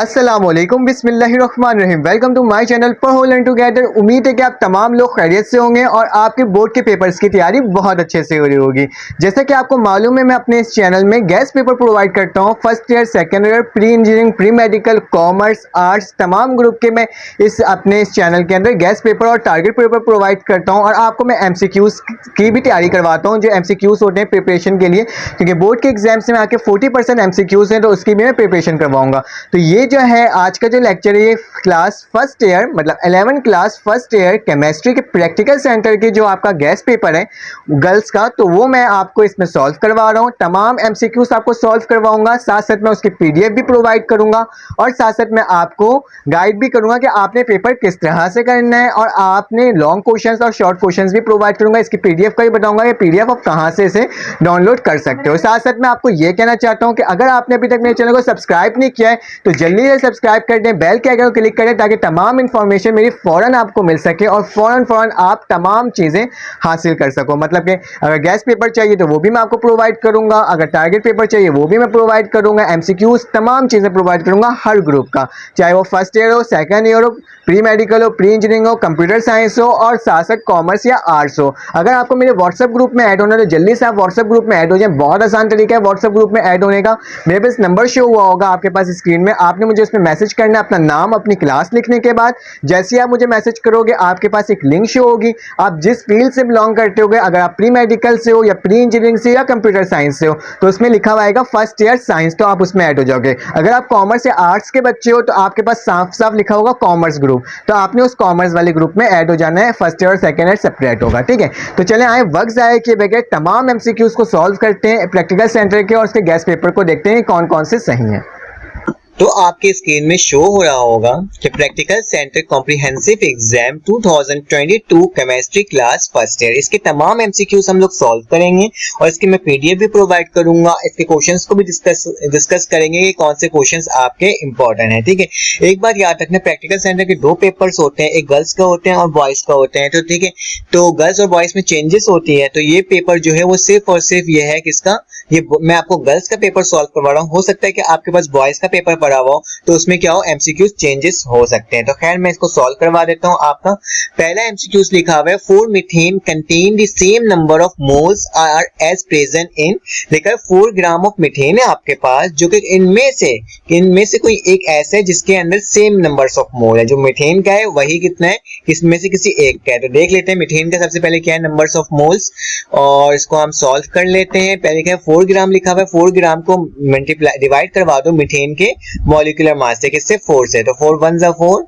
अस्सलामुअलैकुम बिस्मिल्लाहिर्रहमानिर्रहीम। Welcome to my channel पढ़ो लर्न टुगेदर। उम्मीद है कि आप तमाम लोग खैरियत से होंगे और आपके बोर्ड के पेपर्स की तैयारी बहुत अच्छे से हो रही होगी। जैसा कि आपको मालूम है, मैं अपने इस चैनल में गेस्ट पेपर प्रोवाइड करता हूं। First year, second year, pre engineering, pre medical, commerce, arts, तमाम ग्रुप के मैं अपने इस चैनल के अंदर गेस्ट पेपर और टारगेट पेपर प्रोवाइड करता हूँ। और आपको मैं MCQs की भी तैयारी करवाता हूँ, जो MCQs होते हैं प्रिपरेशन के लिए, क्योंकि बोर्ड के एग्जाम्स में आके 40% MCQs हैं, तो उसकी भी मैं प्रिपरेशन करवाऊंगा। तो ये जो है आज का जो लेक्चर है, ये क्लास फर्स्ट ईयर मतलब 11 क्लास फर्स्ट ईयर केमिस्ट्री के प्रैक्टिकल सेंटर के जो आपका गेस्ट पेपर है गर्ल्स का, तो वो मैं आपको इसमें सॉल्व करवा रहा हूँ। तमाम MCQs आपको सॉल्व करवाऊंगा, साथ साथ में उसकी PDF भी प्रोवाइड करूंगा और साथ साथ में आपको गाइड भी करूंगा कि आपने पेपर किस तरह से करना है, और आपने लॉन्ग क्वेश्चंस और शॉर्ट क्वेश्चंस भी प्रोवाइड करूंगा। इसकी PDF का भी बताऊंगा कि PDF आप कहां से इसे डाउनलोड कर सकते हो। साथ साथ में आपको ये कहना चाहता हूं कि अगर आपने अभी तक मेरे चैनल को सब्सक्राइब नहीं किया है तो जल्दी से सब्सक्राइब कर दें, बेल के आइकन को क्लिक करें, ताकि तमाम इंफॉर्मेशन मेरी फौरन आपको मिल सके और फौरन आप तमाम चीज़ें हासिल कर सको। मतलब कि अगर गेस्ट पेपर चाहिए तो वो भी मैं आपको प्रोवाइड करूंगा, अगर टारगेट पेपर चाहिए वो भी मैं प्रोवाइड करूंगा, MCQs तमाम चीज़ें प्रोवाइड करूंगा हर ग्रुप का, चाहे वो फर्स्ट ईयर हो, सेकेंड ईयर हो, प्री मेडिकल हो, प्री इंजीनियरिंग हो, कंप्यूटर साइंस हो और साथ साथ कॉमर्स या आर्ट्स हो। अगर आपको मेरे व्हाट्सएप ग्रुप में ऐड होना है तो जल्दी से आप व्हाट्सएप ग्रुप में ऐड हो जाए। बहुत आसान तरीका है व्हाट्सएप ग्रुप में ऐड होने का। मेरे पास नंबर शो हुआ होगा आपके पास स्क्रीन में, आपने मुझे उसमें मैसेज करना है, अपना नाम, अपनी क्लास लिखने के बाद जैसे ही आप मुझे मैसेज करोगे आपके पास एक लिंक शो होगी। आप जिस फील्ड से बिलोंग करते होगे, अगर आप प्री मेडिकल से हो या प्री इंजीनियरिंग से या कंप्यूटर साइंस से हो, तो उसमें लिखा हुआ आएगा फर्स्ट ईयर साइंस, तो आप उसमें ऐड हो जाओगे। अगर आप कॉमर्स या आर्ट्स के बच्चे हो तो आपके पास साफ साफ लिखा होगा कॉमर्स ग्रुप, तो आपने उस कॉमर्स वाले ग्रुप में ऐड हो जाना है। फर्स्ट ईयर और सेकेंड ईयर सेपरेट होगा, ठीक है। तो चले आए वक्त जाए किए बगैर तमाम MCQs को सॉल्व करते हैं प्रैक्टिकल सेंटर के, और उसके गेस्ट पेपर को देखते हैं कौन कौन से सही हैं। तो आपके स्क्रीन में शो हो रहा होगा कि practical centre comprehensive exam 2022 chemistry class first year, इसके तमाम MCQs हम लोग सॉल्व करेंगे और इसके मैं PDF भी प्रोवाइड करूंगा। इसके क्वेश्चंस को भी डिस्कस करेंगे कि कौन से क्वेश्चंस आपके इंपॉर्टेंट हैं, ठीक है। एक बात याद रखना, प्रैक्टिकल सेंटर के दो पेपर्स होते हैं, एक गर्ल्स का होते हैं और बॉयज का होते हैं, तो ठीक है। तो गर्ल्स और बॉयज में चेंजेस होती है, तो ये पेपर जो है वो सिर्फ और सिर्फ ये है किसका, ये मैं आपको गर्ल्स का पेपर सॉल्व करवा रहा हूँ। हो सकता है कि आपके पास बॉयज का पेपर पड़ा हुआ हो, तो उसमें क्या हो, MCQs चेंजेस हो सकते हैं। तो खैर मैं इसको सॉल्व करवा देता हूँ। आपका पहला MCQs लिखा हुआ है 4 methane contain the same number of moles are as present in, लिखा है 4 ग्राम ऑफ मीथेन है आपके पास, जो कि इनमें से कोई एक ऐसा है जिसके अंदर सेम नंबर्स ऑफ मोल है। जो मीथेन का है वही कितना है, इसमें से किसी एक का है। तो देख लेते हैं मीथेन का सबसे पहले क्या है, नंबर्स ऑफ मोल्स, और इसको हम सॉल्व कर लेते हैं। पहले क्या है, 4 ग्राम लिखा हुआ है, 4 ग्राम को मल्टीप्लाई डिवाइड करवा दो मीथेन के मॉलिक्यूलर मास से, किससे, 4 से। तो 4 1 जा 4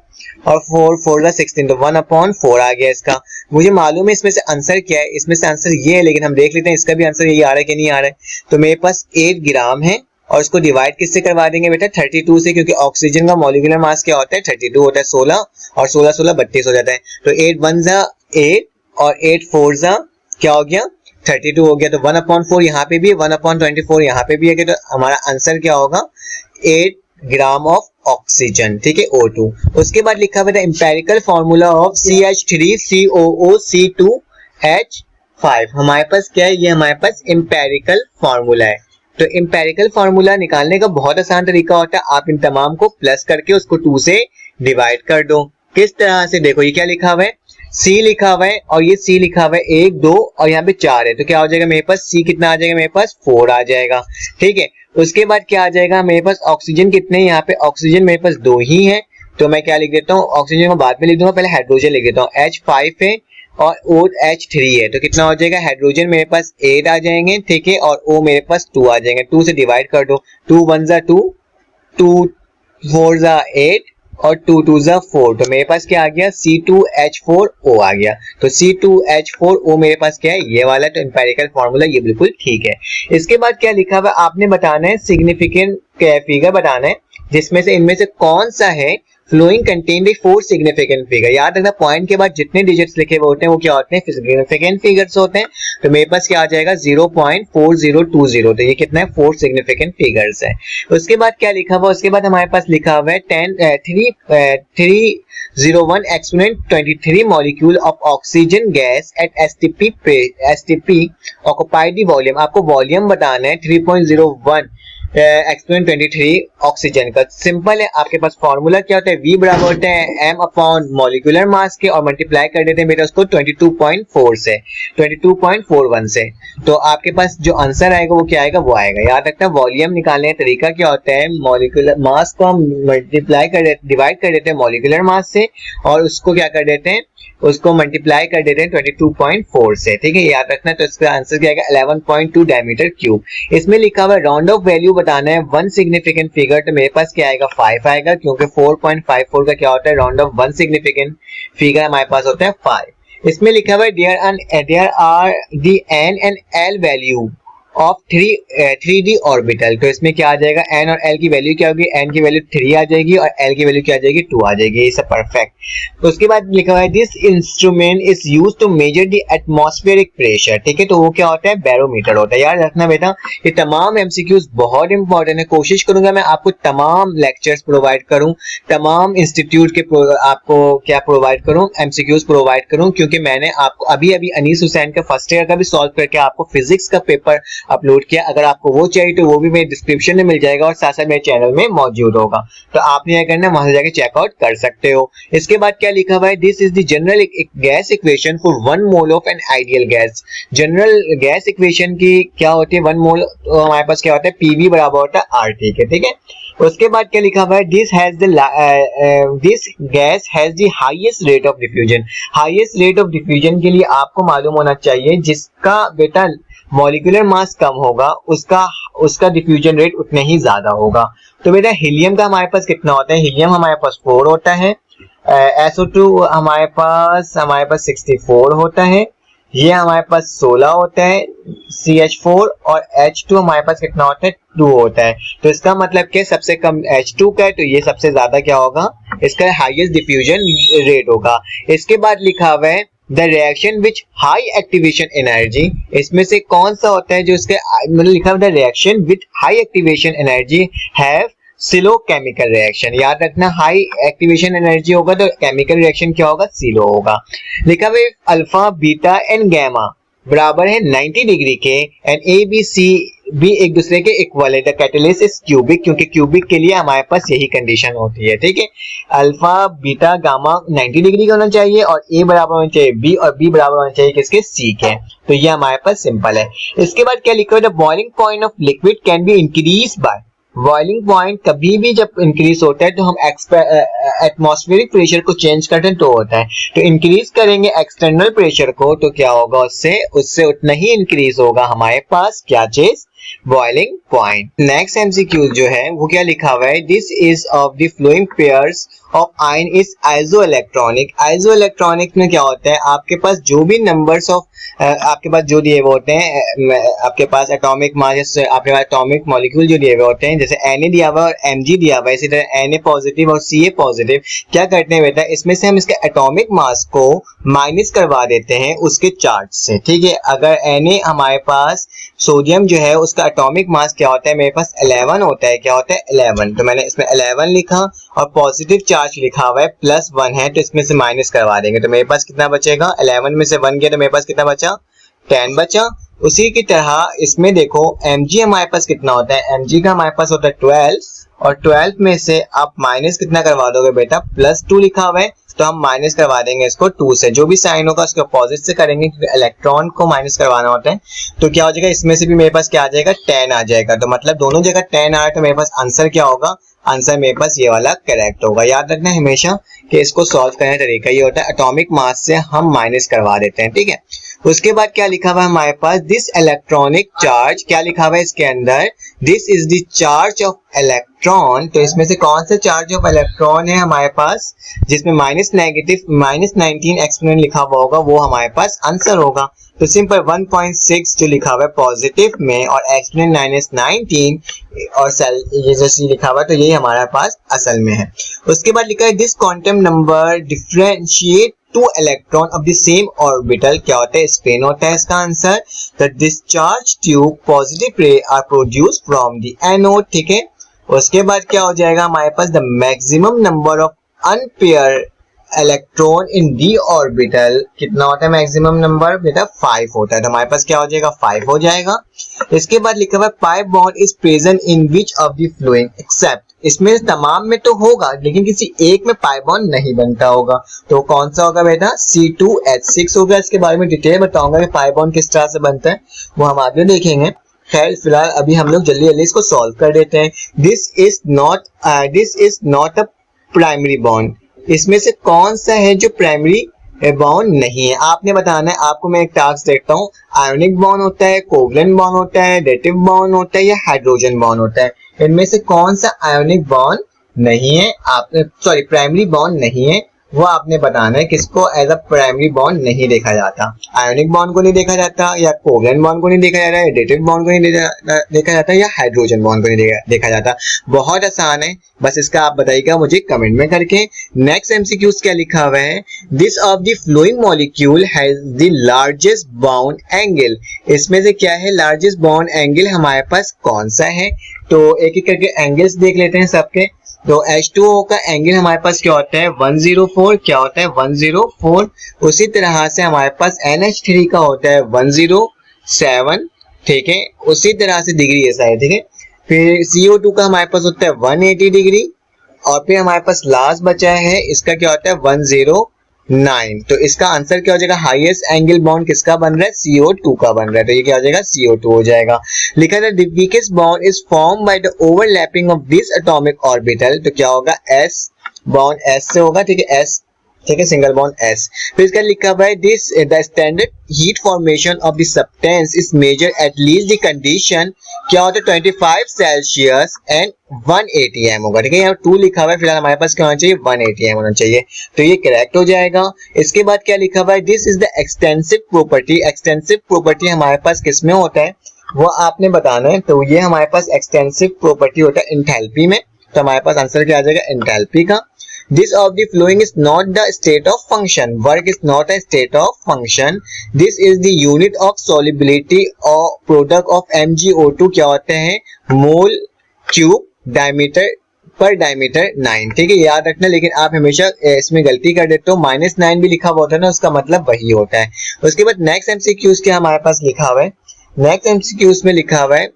और 4 4 जा 16, तो 1/4 आ गया इसका। मुझे मालूम है इसमें से आंसर क्या है, इसमें से आंसर ये है, लेकिन हम देख लेते हैं इसका भी आंसर यही आ रहा है कि नहीं आ रहा है। तो मेरे पास 8 ग्राम है और इसको डिवाइड किससे करवा देंगे बेटा, 32 से, क्योंकि ऑक्सीजन का मॉलिक्यूलर मास क्या होता है, 32 होता है, 16 और 16 16 32 हो जाता है। तो 8 1 जा 8 और 8 4 जा क्या हो गया, 32 हो गया। तो 1/4 यहाँ पे भी है, 1/24 यहाँ पे भी है, तो हमारा आंसर क्या होगा, 8 ग्राम ऑफ ऑक्सीजन, ठीक है, O2। उसके बाद लिखा हुआ है empirical formula of CH3COO C2H5। हमारे पास क्या है, ये हमारे पास एम्पिरिकल फार्मूला है। तो एम्पिरिकल फार्मूला निकालने का बहुत आसान तरीका होता है, आप इन तमाम को प्लस करके उसको 2 से डिवाइड कर दो। किस तरह से, देखो ये क्या लिखा हुआ है, C लिखा हुआ है और ये C लिखा हुआ है 1 2 और यहाँ पे 4 है, तो क्या हो जाएगा मेरे पास, C कितना आ जाएगा, मेरे पास 4 आ जाएगा, ठीक है। उसके बाद क्या आ जाएगा, मेरे पास ऑक्सीजन कितने हैं, यहाँ पे ऑक्सीजन मेरे पास 2 ही है, तो मैं क्या लिख देता हूँ, ऑक्सीजन को बाद में लिख दूंगा, पहले हाइड्रोजन लिख देता हूँ। H5 है और OH3 है, तो कितना हो जाएगा, हाइड्रोजन मेरे पास 8 आ जाएंगे, ठीक है, और O मेरे पास 2 आ जाएंगे। 2 से डिवाइड कर दो, 2 1 जा 2, 2 4 जा 8 और 2 2 जा 4, तो मेरे पास क्या आ गया, C2H4O आ गया। तो C2H4O मेरे पास क्या है, ये वाला। तो एम्पिरिकल फार्मूला ये बिल्कुल ठीक है। इसके बाद क्या लिखा हुआ है, आपने बताना है सिग्निफिकेंट फिगर बताना है, जिसमें से इनमें से कौन सा है following contain the 4 significant figure. याद रखना पॉइंट के बाद जितने डिजिट्स लिखे हुए होते हैं वो क्या होते हैं, सिग्निफिकेंट फिगर्स होते हैं। तो मेरे पास क्या आ जाएगा, 0.4020, तो ये कितना है, 4 सिग्निफिकेंट फिगर्स है। उसके बाद क्या लिखा हुआ, उसके बाद हमारे पास लिखा हुआ है 301 exponent 23 molecule of oxygen gas at STP occupied the volume. आपको वॉल्यूम बताना है 3.01 एक्सपेरिमेंट 23 ऑक्सीजन का सिंपल है। आपके पास फॉर्मूला क्या होता है, V बराबर होता है m अपॉन मॉलिक्यूलर मास के और मल्टीप्लाई कर देते हैं बेटा उसको 22.4 से 22.41 से। तो आपके पास जो आंसर आएगा वो क्या आएगा, वो आएगा। याद रखना वॉल्यूम निकालने का तरीका क्या होता है, मॉलिक्यूलर मास को हम मल्टीप्लाई कर देते, डिवाइड कर देते हैं मॉलिक्यूलर मास से और उसको क्या कर देते हैं, उसको मल्टीप्लाई कर देते हैं 22.4 से। ठीक है, याद रखना। तो इसका आंसर क्या आएगा 11.2 डायमीटर क्यूब। इसमें लिखा हुआ है राउंड ऑफ वैल्यू बताना है वन सिग्निफिकेंट फिगर, तो मेरे पास क्या आएगा 5 आएगा, क्योंकि 4.54 का क्या होता है round off one significant figure हमारे पास होता है 5। इसमें लिखा हुआ है there are the N and L value of 3D orbital. तो इसमें क्या आ जाएगा, n और l की वैल्यू क्या होगी, n की वैल्यू 3 आ जाएगी और l की वैल्यू क्या आ जाएगी 2 आ जाएगी। ये सब परफेक्ट। तो उसके बाद लिखा हुआ है this instrument is used to measure the atmospheric pressure. ठीक है, तो वो क्या होता है, बैरोमीटर होता है। याद रखना बेटा ये तमाम एमसीक्यूज बहुत इंपॉर्टेंट है। कोशिश करूंगा मैं आपको तमाम लेक्चर्स प्रोवाइड करूं, तमाम इंस्टीट्यूट के आपको क्या प्रोवाइड करूं, एमसीक्यूज प्रोवाइड करूं, क्योंकि मैंने आपको अभी अनीस हुसैन का फर्स्ट ईयर का भी सॉल्व करके आपको फिजिक्स का पेपर अपलोड किया। अगर आपको वो चाहिए तो वो भी मेरे डिस्क्रिप्शन में मिल जाएगा और साथ साथ मेरे चैनल में मौजूद होगा, तो आपने क्या करना है वहां से जाके चेकआउट कर सकते हो। इसके बाद क्या लिखा हुआ है, this is the general gas equation for 1 mole of an ideal gas. General gas equation की क्या होती है, 1 मोल तो हमारे पास क्या होता है पीवी बराबर होता है RT के। ठीक है, उसके बाद क्या लिखा हुआ है, this gas has the highest rate of diffusion. Highest rate of diffusion के लिए आपको मालूम होना चाहिए जिसका बेटा मॉलिक्यूलर मास कम होगा उसका डिफ्यूजन रेट उतना ही ज्यादा होगा। तो बेटा हीलियम का हमारे पास कितना होता है, हीलियम हमारे पास 4 होता है, SO2 हमारे पास 64 होता है, ये हमारे पास 16 होता है CH4 और H2 हमारे पास कितना होता है 2 होता है। तो इसका मतलब क्या, सबसे कम H2 का है तो ये सबसे ज्यादा क्या होगा, इसका हाईएस्ट डिफ्यूजन रेट होगा। इसके बाद लिखा हुआ है the reaction which high activation energy, इसमें से कौन सा होता है जो इसके मतलब लिखा हुआ है reaction with high activation energy have slow chemical reaction. याद रखना हाई एक्टिवेशन एनर्जी होगा तो केमिकल रिएक्शन क्या होगा, सिलो होगा। लिखा हुआ है अल्फा बीटा एंड गामा बराबर है 90 डिग्री के एंड ए बी सी भी एक दूसरे के इक्वल है। द कैटलिस्ट इज क्यूबिक, क्योंकि क्यूबिक के लिए हमारे पास यही कंडीशन होती है। ठीक है, अल्फा बीटा गामा 90 डिग्री का होना चाहिए और ए बराबर होना चाहिए बी और बी बराबर होना चाहिए किसके, सी के। तो ये हमारे पास सिंपल है। इसके बाद क्या लिखा है, the boiling point of liquid can be increase by, boiling point कभी भी जब इंक्रीज होता है तो हम एटमॉस्फेरिक प्रेशर को चेंज करते हैं तो होता है। तो इंक्रीज करेंगे एक्सटर्नल प्रेशर को तो क्या होगा, उससे उतना ही इंक्रीज होगा हमारे पास क्या चीज, बॉइलिंग पॉइंट। नेक्स्ट एमसीक्यू जो है वो क्या लिखा हुआ है, this is of the flowing pairs of ion is isoelectronic. Isoelectronic में क्या होता है, आपके पास जो भी नंबर्स ऑफ आपके पास जो दिए हुए होते हैं, आपके पास एटॉमिक मास, आपके पास एटॉमिक मॉलिक्यूल जो दिए हुए होते हैं, जैसे Na दिया हुआ और Mg दिया हुआ है, इसी तरह Na पॉजिटिव और Ca पॉजिटिव, क्या करते हैं बेटा, इसमें से हम इसके एटॉमिक मास को माइनस करवा देते हैं उसके चार्ज से। ठीक है, अगर Na हमारे पास सोडियम जो है उसका एटॉमिक मास क्या होता है, मेरे पास 11 होता है, क्या होता है 11, तो मैंने इसमें 11 लिखा और पॉजिटिव चार्ज लिखा हुआ है +1 है, तो इसमें से माइनस करवा देंगे तो मेरे पास कितना बचेगा, 11 में से 1 गया तो मेरे पास कितना बचा, 10 बचा। उसी की तरह इसमें देखो Mg हमारे पास कितना होता है, Mg का हमारे पास होता है 12 और 12 में से आप माइनस कितना करवा दोगे बेटा, +2 लिखा हुआ है तो हम माइनस करवा देंगे इसको 2 से, जो भी साइन होगा उसको अपोजिट से करेंगे क्योंकि इलेक्ट्रॉन को माइनस करवाना होता है। तो क्या हो जाएगा, इसमें से भी मेरे पास क्या आ जाएगा, 10 आ जाएगा। तो मतलब दोनों जगह 10 आ रहा है तो मेरे पास आंसर क्या होगा, आंसर मेरे पास ये वाला करेक्ट होगा। याद रखना हमेशा कि इसको सॉल्व करने का तरीका ये होता है, एटॉमिक मास से हम माइनस करवा देते हैं। ठीक है, उसके बाद क्या लिखा हुआ है हमारे पास, दिस इलेक्ट्रॉनिक चार्ज, क्या लिखा हुआ है इसके अंदर, this is the charge of electron. तो इसमें से कौन सा चार्ज ऑफ इलेक्ट्रॉन है हमारे पास, जिसमें -19 एक्सपोनेंट लिखा हुआ होगा वो हमारे पास आंसर होगा। तो सिंपल 1.6 जो लिखा हुआ है पॉजिटिव में और एक्सपोनेंट -19 और ये जैसे लिखा हुआ है तो ये हमारे पास असल में है। उसके बाद लिखा है this quantum number differentiate 2 electron of the same orbital, क्या होता है, स्पिन होता है इसका answer. The discharge tube positive ray are produced from the anode. ठीक है, उसके बाद क्या हो जाएगा हमारे पास, the maximum number of unpaired electron in D orbital कितना होता है मैक्सिमम नंबर बेटा 5 होता है, तो हमारे पास क्या हो जाएगा 5 हो जाएगा। इसके बाद लिखा हुआ है pi bond is present in which of the following except, इसमें तमाम में तो होगा लेकिन किसी एक में पाई बॉन्ड नहीं बनता होगा, तो कौन सा होगा बेटा C2H6 होगा। इसके बारे में डिटेल बताऊंगा कि पाई बॉन्ड किस तरह से बनता है, वो हम आगे देखेंगे। खैर फिलहाल अभी हम लोग जल्दी जल्दी इसको सॉल्व कर देते हैं। This is not a primary bond, इसमें से कौन सा है जो प्राइमरी बॉन्ड नहीं है, आपने बताना है। आपको मैं एक टास्क देता हूँ, आयोनिक बॉन्ड होता है, कोवलेंट बॉन्ड होता है, डेटिव बॉन्ड होता है या हाइड्रोजन बॉन्ड होता है, इनमें से कौन सा आयोनिक बॉन्ड नहीं है, आपने सॉरी प्राइमरी बॉन्ड नहीं है, वो आपने बताना है। किसको एज अ प्राइमरी बॉन्ड नहीं देखा जाता, आयोनिक बॉन्ड को नहीं देखा जाता, या कोवलेंट बॉन्ड को नहीं देखा जाता, या डेटिव बॉन्ड को नहीं देखा जाता, या हाइड्रोजन बॉन्ड को नहीं देखा जाता। बहुत आसान है, बस इसका आप बताइएगा मुझे कमेंट में करके। नेक्स्ट एमसीक्यूज क्या लिखा हुआ है, this of the flowing molecule has the largest bound angle, इसमें से क्या है लार्जेस्ट बाउंड एंगल हमारे पास कौन सा है। तो एक एक करके एंगल्स देख लेते हैं सबके। तो H2O का एंगल हमारे पास क्या होता है 104, क्या होता है 104। उसी तरह से हमारे पास NH3 का होता है 107, ठीक है, उसी तरह से डिग्री ऐसा है, ठीक है। फिर CO2 का हमारे पास होता है 180 डिग्री, और फिर हमारे पास लास्ट बचा है इसका क्या होता है 109। तो इसका आंसर क्या हो जाएगा, हाईएस्ट एंगल बॉन्ड किसका बन रहा है CO2 का बन रहा है, तो ये क्या हो जाएगा CO2 हो जाएगा। लिखा है the weakest bond is form by the overlapping of this atomic orbital, तो क्या होगा S बॉन्ड S से होगा, ठीक है S, ठीक है, सिंगल बॉन्ड S। फिर इसका लिखा हुआ है this the standard heat formation of the substance is measure at least the condition, क्या होता है 25 सेल्सियस एंड 180 m होगा, ठीक है। यहाँ 2 लिखा हुआ है, फिलहाल हमारे पास क्या होना चाहिए 180 m होना चाहिए, तो ये करेक्ट हो जाएगा। इसके बाद क्या लिखा हुआ है, this is the extensive property, extensive property हमारे पास किसमें होता है वो आपने बताना है। तो ये हमारे पास एक्सटेंसिव प्रॉपर्टी होता है एंथैल्पी में, तो हमारे पास आंसर क्या आ जाएगा एंथैल्पी का। This of the flowing is not the state of function, work is not a state of function, this is the unit of solubility or product of MgO2, क्या होते हैं मोल क्यूब डायमीटर पर diameter 9, ठीक है, याद रखना। लेकिन आप हमेशा इसमें गलती कर देते हो, -9 भी लिखा हुआ होता है ना, उसका मतलब वही होता है। उसके बाद नेक्स्ट एमसीक्यूज क्या हमारे पास लिखा हुआ है, नेक्स्ट एमसीक्यूज में लिखा हुआ है,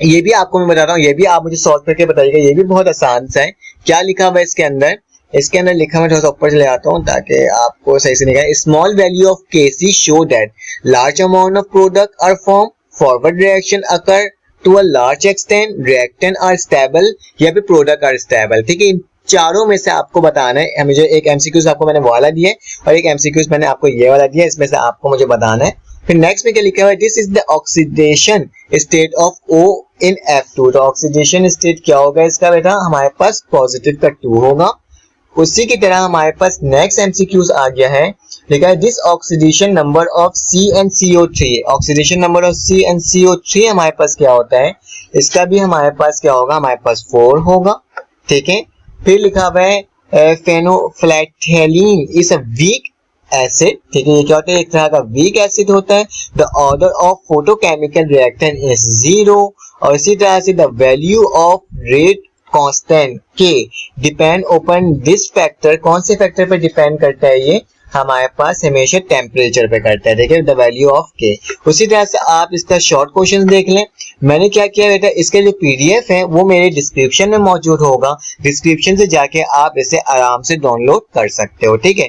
ये भी आपको मैं बता रहा हूँ, ये भी आप मुझे सॉल्व करके बताइएगा, ये भी बहुत आसान सा है। क्या लिखा हुआ है इसके अंदर, इसके अंदर लिखा मैं थोड़ा सा ऊपर से ले आता हूँ ताकि आपको सही से निकाले। Small value of Kc show that large amount of product are form, forward reaction occur to a large extent, reactant are stable या फिर प्रोडक्ट आर स्टेबल, ठीक है। इन चारों में से आपको बताना है, मुझे एक एमसीक्यूज आपको मैंने वाला दिया है और एक एमसीक्यूज मैंने आपको ये वाला दिया है, इसमें से आपको मुझे बताना है। फिर नेक्स्ट में क्या लिखा हुआ है, this is the oxidation state of O in F2, तो ऑक्सीडेशन स्टेट क्या होगा इसका बेटा, हमारे पास पॉजिटिव का 2 होगा। उसी की तरह हमारे पास नेक्स्ट एमसीक्यूज आ गया है, लिखा है this oxidation number of CnCO3, oxidation number of CnCO3 हमारे पास क्या होता है, इसका भी हमारे पास क्या होगा, हमारे पास 4 होगा, ठीक है। फिर लिखा हुआ है फेनोफ्लैथलीन इज अ वीक एसिड, ठीक है, ये क्या होता है, एक तरह का वीक एसिड होता है। The order of photochemical reactant is 0, और इसी तरह से the value of rate constant के डिपेंड अपॉन दिस फैक्टर, कौन से फैक्टर पे डिपेंड करता है, ये हमारे पास हमेशा टेम्परेचर पे करता है, ठीक है, द वैल्यू ऑफ के। उसी तरह से आप इसका शॉर्ट क्वेश्चन देख लें। मैंने क्या किया बेटा, इसका जो पीडीएफ है वो मेरे डिस्क्रिप्शन में मौजूद होगा, डिस्क्रिप्शन से जाके आप इसे आराम से डाउनलोड कर सकते हो, ठीक है।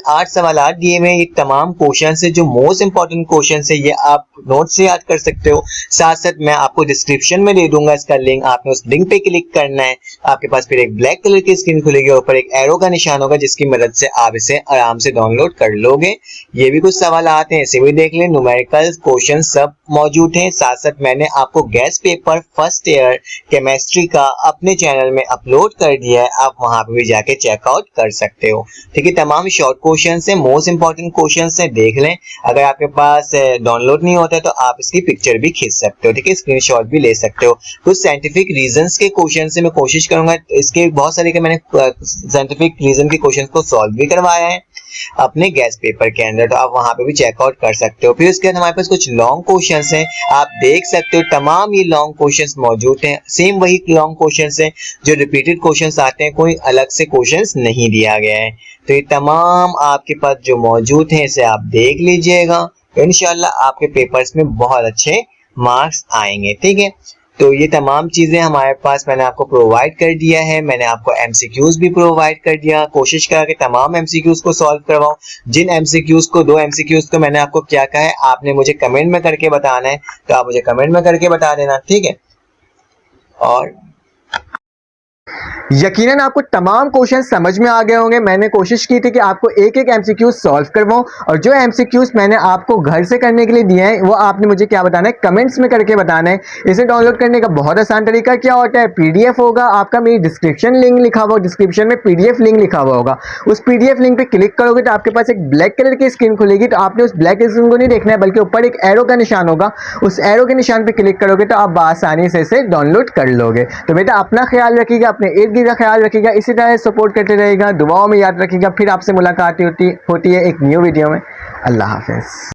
8 सवाल दिए हुए, ये तमाम क्वेश्चन है जो मोस्ट इंपॉर्टेंट क्वेश्चन है, ये आप नोट से याद कर सकते हो। साथ साथ मैं आपको डिस्क्रिप्शन में दे दूंगा इसका लिंक, आपने उस लिंक पे क्लिक करना है, आपके पास फिर एक ब्लैक कलर की स्क्रीन खुलेगी, ऊपर एक एरो का निशान होगा जिसकी मदद से आप इसे आराम से डाउनलोड कर लोगे। ये भी कुछ सवाल आते हैं, इसे भी देख लें, न्यूमेरिकल क्वेश्चन सब मौजूद हैं। साथ साथ मैंने आपको guest paper first year chemistry का अपने चैनल में अपलोड कर दिया है, आप वहां पे भी जाके चेकआउट कर सकते हो, ठीक है। तमाम शॉर्ट क्वेश्चन है, मोस्ट इंपॉर्टेंट क्वेश्चन है, देख लें। अगर आपके पास डाउनलोड नहीं होता है तो आप इसकी पिक्चर भी खींच सकते हो, ठीक है, स्क्रीनशॉट भी ले सकते हो। कुछ साइंटिफिक रीजंस के क्वेश्चन से मैं कोशिश करूंगा, इसके बहुत सारे के मैंने साइंटिफिक रीजन के क्वेश्चन को सॉल्व भी करवाया है। अपने गेस्ट पेपर के अंदर, तो आप वहां पे भी चेकआउट कर सकते हो। फिर उसके बाद हमारे पास कुछ लॉन्ग क्वेश्चंस हैं, आप देख सकते हो तमाम ये लॉन्ग क्वेश्चंस मौजूद हैं। सेम वही लॉन्ग क्वेश्चंस हैं जो रिपीटेड क्वेश्चंस आते हैं, कोई अलग से क्वेश्चंस नहीं दिया गया है। तो ये तमाम आपके पास जो मौजूद हैं इसे आप देख लीजिएगा, तो इंशाल्लाह आपके पेपर्स में बहुत अच्छे मार्क्स आएंगे। ठीक है, तो ये तमाम चीजें हमारे पास मैंने आपको प्रोवाइड कर दिया है। मैंने आपको एमसीक्यूज भी प्रोवाइड कर दिया, कोशिश करा कि तमाम एमसीक्यूज को सॉल्व करवाऊं। जिन एमसीक्यूज को, 2 एमसीक्यूज को मैंने आपको क्या कहा है, आपने मुझे कमेंट में करके बताना है, तो आप मुझे कमेंट में करके बता देना। ठीक है, और यकीनन आपको तमाम क्वेश्चन समझ में आ गए होंगे। मैंने कोशिश की थी कि आपको एक एक एमसीक्यूज सॉल्व करवाऊं, और जो एमसीक्यूज मैंने आपको घर से करने के लिए दिए हैं वो आपने मुझे क्या बताना है, कमेंट्स में करके बताना है। इसे डाउनलोड करने का बहुत आसान तरीका क्या होता है, पीडीएफ होगा आपका, मेरी डिस्क्रिप्शन लिंक लिखा हुआ, डिस्क्रिप्शन में पीडीएफ लिंक लिखा हुआ होगा। उस पीडीएफ लिंक पे क्लिक करोगे तो आपके पास एक ब्लैक कलर की स्क्रीन खुलेगी। तो आपने उस ब्लैक स्क्रीन को नहीं देखना है, बल्कि ऊपर एक एरो का निशान होगा, उस एरो के निशान पे क्लिक करोगे तो आप आसानी से इसे डाउनलोड कर लोगे। तो बेटा अपना ख्याल रखिएगा, अपने इर्द गिर्द का ख्याल रखिएगा, इसी तरह सपोर्ट करते रहेगा, दुआओं में याद रखिएगा। फिर आपसे मुलाकात होती है एक न्यू वीडियो में। अल्लाह हाफिज़।